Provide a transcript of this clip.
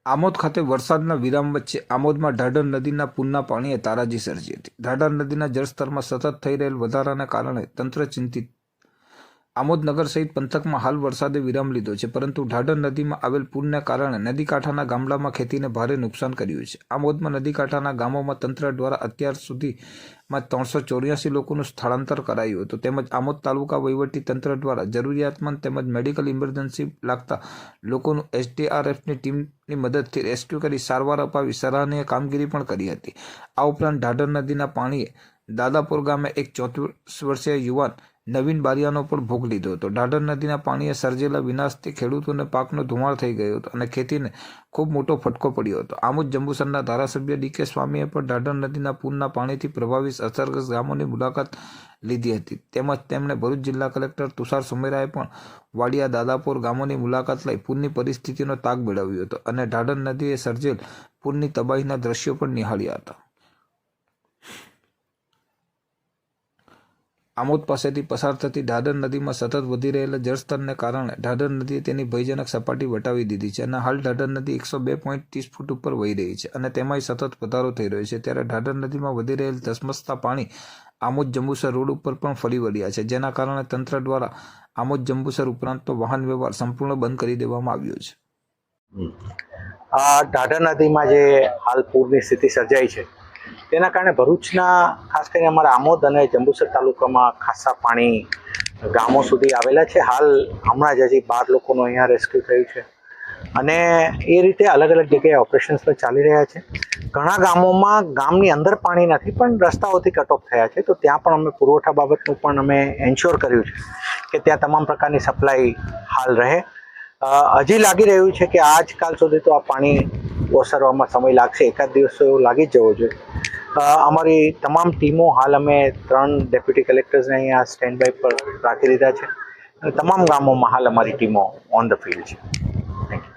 આમોદ ખાતે વરસાદના વિરામ વચ્ચે આમોદમાં ઢાઢર નદીના પૂરના પાણીએ તારાજી સર્જી હતી। ઢાઢર નદીના જળસ્તરમાં સતત થઈ રહેલ વધારાના કારણે તંત્ર ચિંતિત। આમોદ નગર સહિત પંથકમાં હાલ વરસાદે વિરામ લીધો છે, પરંતુ ઢાઢર નદીમાં આવેલ પૂરને કારણે નદીકાંઠાના ગામડામાં ખેતીને ભારે નુકસાન કર્યું છે। આમોદમાં નદીકાંઠાના ગામોમાં તંત્ર દ્વારા અત્યાર સુધીમાં 384 લોકોનું સ્થળાંતર કરાયું હતું, તેમજ આમોદ તાલુકા વહીવટી તંત્ર દ્વારા જરૂરિયાતમંદ તેમજ મેડિકલ ઇમરજન્સી લાગતા લોકોનું SDRFની ટીમની મદદથી રેસ્ક્યુ કરી સારવાર અપાવી સરાહનીય કામગીરી પણ કરી હતી। આ ઉપરાંત ઢાઢર નદીના પાણીએ દાદાપુર ગામે એક 34 વર્ષીય યુવાન નવીન બારિયાનો પણ ભોગ લીધો હતો। ઢાઢર નદીના પાણીએ સર્જેલા વિનાશથી ખેડૂતોને પાકનો ધુમાડ થઈ ગયો હતો અને ખેતીને ખૂબ મોટો ફટકો પડ્યો હતો। આમોદ જંબુસરના ધારાસભ્ય DK સ્વામીએ પણ ઢાઢર નદીના પૂરના પાણીથી પ્રભાવિત અસરગ્રસ્ત ગામોની મુલાકાત લીધી હતી, તેમજ તેમણે ભરૂચ જિલ્લા કલેક્ટર તુષાર સુમેરાએ પણ વાડિયા દાદાપુર ગામોની મુલાકાત લઈ પૂરની પરિસ્થિતિનો તાગ મેળવ્યો હતો અને ઢાઢર નદીએ સર્જેલ પૂરની તબાહીના દ્રશ્યો પણ નિહાળ્યા હતા। આમોદ પાસેથી પસાર થતી ઢાઢર નદીમાં સતત વધી રહેલા જળસ્તરને કારણે ઢાઢર નદીએ તેની ભયજનક સપાટી વટાવી દીધી છે અને હાલ ઢાઢર નદી 102.30 ફૂટ ઉપર વહી રહી છે અને તેમાંય સતત વધારો થઈ રહ્યો છે। ત્યારે ઢાઢર નદીમાં વધી રહેલ ધસમસતા પાણી આમોદ જંબુસર રોડ ઉપર પણ ફરી વળ્યા છે, જેના કારણે તંત્ર દ્વારા આમોદ જંબુસર ઉપરાંત તો વાહન વ્યવહાર સંપૂર્ણ બંધ કરી દેવામાં આવ્યો છે। આ ઢાઢર નદીમાં જે હાલ પૂરની સ્થિતિ સર્જાઈ છે તેના કારણે ભરૂચના ખાસ કરીને અમારા આમોદ અને જંબુસર તાલુકામાં ખાસા પાણી ગામો સુધી આવેલા છે। હાલ હમણાં જ હજી 12 લોકોનું અહીંયા રેસ્ક્યુ થયું છે અને એ રીતે અલગ અલગ જગ્યાએ ઓપરેશન્સ પણ ચાલી રહ્યા છે। ઘણા ગામોમાં ગામની અંદર પાણી નથી પણ રસ્તાઓથી કટ ઓફ થયા છે, તો ત્યાં પણ અમે પુરવઠા બાબતનું પણ અમે એન્શ્યોર કર્યું છે કે ત્યાં તમામ પ્રકારની સપ્લાય હાલ રહે। હજી લાગી રહ્યું છે કે આજકાલ સુધી તો આ પાણી ઓસરવામાં સમય લાગશે, એકાદ દિવસ તો એવું લાગી જ જવો જોઈએ। અમારી તમામ ટીમો હાલ અમે 3 ડેપ્યુટી કલેક્ટર્સને અહીંયા સ્ટેન્ડ બાય પર રાખી દીધા છે અને તમામ ગામોમાં હાલ અમારી ટીમો ઓન ધ ફિલ્ડ છે।